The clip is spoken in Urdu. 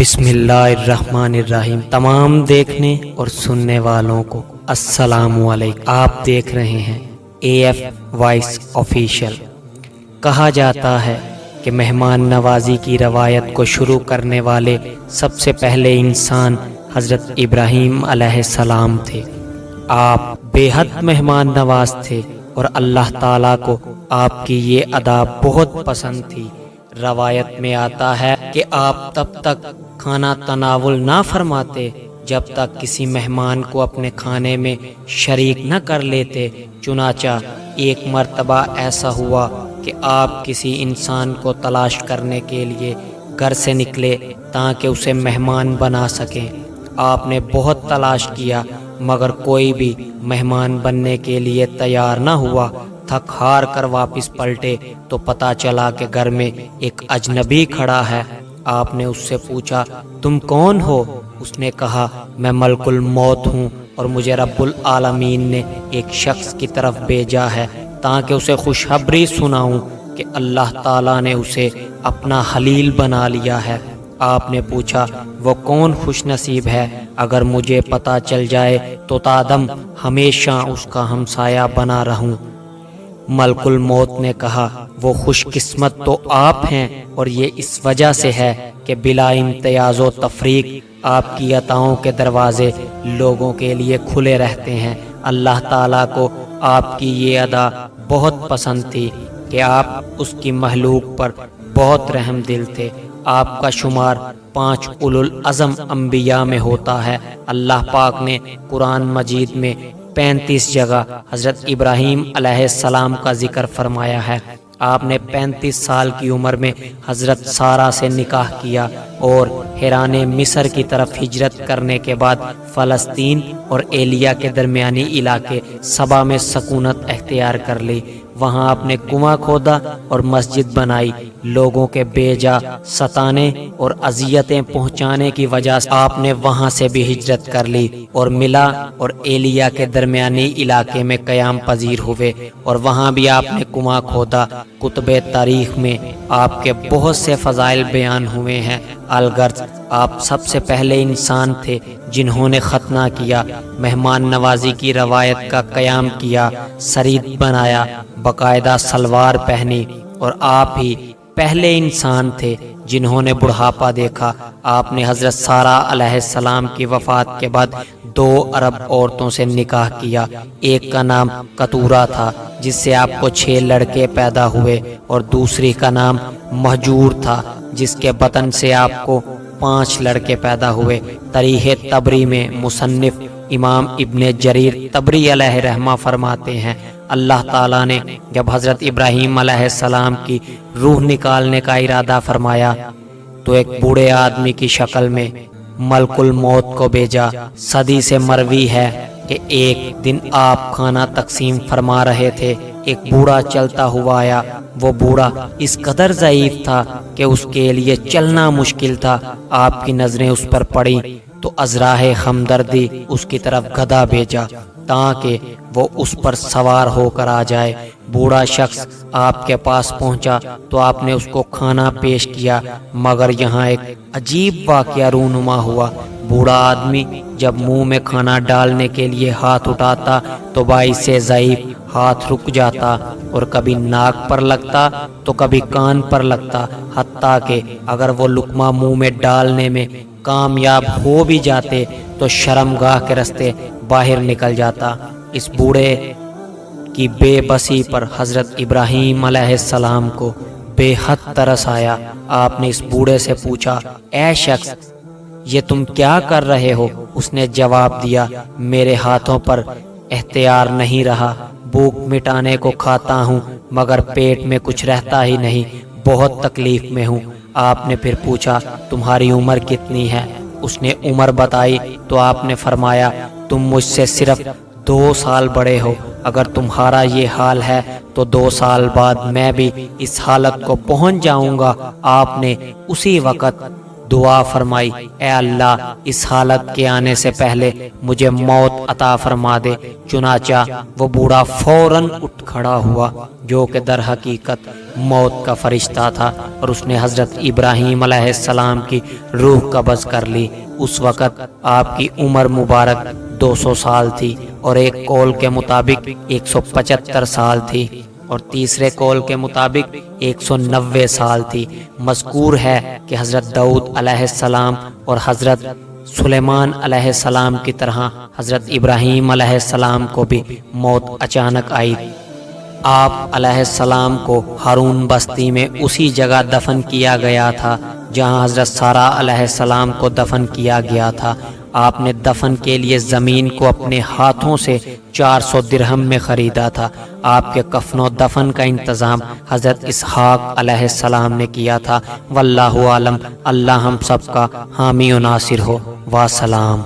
بسم اللہ الرحمن الرحیم۔ تمام دیکھنے اور سننے والوں کو السلام علیکم۔ آپ دیکھ رہے ہیں AF وائس آفیشیل۔ کہا جاتا ہے کہ مہمان نوازی کی روایت کو شروع کرنے والے سب سے پہلے انسان حضرت ابراہیم علیہ السلام تھے۔ آپ بے حد مہمان نواز تھے اور اللہ تعالیٰ کو آپ کی یہ ادا بہت پسند تھی۔ روایت میں آتا ہے کہ آپ تب تک کھانا تناول نہ فرماتے جب تک کسی مہمان کو اپنے کھانے میں شریک نہ کر لیتے۔ چنانچہ ایک مرتبہ ایسا ہوا کہ آپ کسی انسان کو تلاش کرنے کے لیے گھر سے نکلے تاکہ اسے مہمان بنا سکیں۔ آپ نے بہت تلاش کیا مگر کوئی بھی مہمان بننے کے لیے تیار نہ ہوا۔ تھک ہار کر واپس پلٹے تو پتہ چلا کہ گھر میں ایک اجنبی کھڑا ہے۔ آپ نے اس سے پوچھا، تم کون ہو؟ اس نے کہا، میں ملک الموت ہوں اور مجھے رب العالمین نے ایک شخص کی طرف بھیجا ہے تاکہ اسے خوشخبری سناؤں کہ اللہ تعالیٰ نے اسے اپنا خلیل بنا لیا ہے۔ آپ نے پوچھا، وہ کون خوش نصیب ہے؟ اگر مجھے پتہ چل جائے تو تادم ہمیشہ اس کا ہمسایہ بنا رہوں۔ ملک الموت نے کہا، وہ خوش قسمت تو آپ ہیں اور یہ اس وجہ سے ہے کہ بلا امتیاز و تفریق آپ کی عطاؤں کے دروازے لوگوں کے لیے کھلے رہتے ہیں۔ اللہ تعالیٰ کو آپ کی یہ ادا بہت پسند تھی کہ آپ اس کی مخلوق پر بہت رحم دل تھے۔ آپ کا شمار 5 اولو العزم انبیاء میں ہوتا ہے۔ اللہ پاک نے قرآن مجید میں 35 جگہ حضرت ابراہیم علیہ السلام کا ذکر فرمایا ہے۔ آپ نے 35 سال کی عمر میں حضرت سارہ سے نکاح کیا اور حران مصر کی طرف ہجرت کرنے کے بعد فلسطین اور ایلیا کے درمیانی علاقے سبا میں سکونت اختیار کر لی۔ وہاں آپ نے کنواں کھودا اور مسجد بنائی۔ لوگوں کے بے جا ستانے اور اذیتیں پہنچانے کی وجہ سے آپ نے وہاں سے بھی ہجرت کر لی اور ملا اور ایلیا کے درمیانی علاقے میں قیام پذیر ہوئے اور وہاں بھی آپ نے کنواں کھودا۔ کتب تاریخ میں آپ کے بہت سے فضائل بیان ہوئے ہیں۔ الغرض آپ سب سے پہلے انسان تھے جنہوں نے ختنہ کیا، مہمان نوازی کی روایت کا قیام کیا، سرید بنایا، باقاعدہ سلوار پہنی، اور آپ ہی پہلے انسان تھے جنہوں نے بڑھاپا دیکھا۔ آپ نے حضرت سارہ علیہ السلام کی وفات کے بعد 2 عرب عورتوں سے نکاح کیا۔ ایک کا نام کتورہ تھا جس سے آپ کو 6 لڑکے پیدا ہوئے اور دوسری کا نام مہجور تھا جس کے بطن سے آپ کو 5 لڑکے پیدا ہوئے۔ تاریخ طبری میں مصنف امام ابن جریر طبری علیہ رحمہ فرماتے ہیں، اللہ تعالیٰ نے جب حضرت ابراہیم علیہ السلام کی روح نکالنے کا ارادہ فرمایا تو ایک بوڑھے آدمی کی شکل میں ملک الموت کو بھیجا۔ صدی سے مروی ہے کہ ایک دن آپ کھانا تقسیم فرما رہے تھے، ایک بوڑھا چلتا ہوا آیا۔ وہ بوڑھا اس قدر ضعیف تھا کہ اس کے لیے چلنا مشکل تھا۔ آپ کی نظریں اس پر پڑی تو ازراہ ہمدردی اس کی طرف گدھا بھیجا تاکہ وہ اس پر سوار ہو کر آ جائے۔ بوڑھا شخص آپ کے پاس پہنچا تو آپ نے اس کو کھانا پیش کیا، مگر یہاں ایک عجیب واقعہ رونما ہوا۔ بوڑھا آدمی جب منہ میں کھانا ڈالنے کے لیے ہاتھ اٹھاتا تو باعث ضعیف ہاتھ رک جاتا اور کبھی ناک پر لگتا تو کبھی کان پر لگتا، حتیٰ کہ اگر وہ لقمہ منہ میں ڈالنے میں کامیاب ہو بھی جاتے تو شرمگاہ کے راستے باہر نکل جاتا۔ اس بوڑھے کی بے بسی پر حضرت ابراہیم علیہ السلام کو بے حد ترس آیا۔ آپ نے اس بوڑھے سے پوچھا، اے شخص، یہ تم کیا کر رہے ہو؟ اس نے جواب دیا، میرے ہاتھوں پر اختیار نہیں رہا، بھوک مٹانے کو کھاتا ہوں مگر پیٹ میں کچھ رہتا ہی نہیں، بہت تکلیف میں ہوں۔ آپ نے پھر پوچھا، تمہاری عمر کتنی ہے؟ اس نے عمر بتائی تو آپ نے فرمایا، تم مجھ سے صرف 2 سال بڑے ہو، اگر تمہارا یہ حال ہے تو 2 سال بعد میں بھی اس حالت کو پہنچ جاؤں گا۔ آپ نے اسی وقت دعا فرمائی، اے اللہ اس حالت کے آنے سے پہلے مجھے موت عطا فرما دے۔ چنانچہ وہ بوڑھا فوراً اٹھ کھڑا ہوا جو کہ در حقیقت موت کا فرشتہ تھا، اور اس نے حضرت ابراہیم علیہ السلام کی روح قبض کر لی۔ اس وقت آپ کی عمر مبارک 200 سال تھی، اور ایک قول کے مطابق 175 سال تھی، اور تیسرے قول کے مطابق 190 سال تھی۔ مذکور ہے کہ حضرت داؤد علیہ السلام اور حضرت سلیمان علیہ السلام کی طرح حضرت ابراہیم علیہ السلام کو بھی موت اچانک آئی۔ آپ علیہ السلام کو ہارون بستی میں اسی جگہ دفن کیا گیا تھا جہاں حضرت سارہ علیہ السلام کو دفن کیا گیا تھا۔ آپ نے دفن کے لیے زمین کو اپنے ہاتھوں سے 400 درہم میں خریدا تھا۔ آپ کے کفن و دفن کا انتظام حضرت اسحاق علیہ السلام نے کیا تھا۔ واللہ عالم، اللہ ہم سب کا حامی و ناصر ہو۔ وسلام۔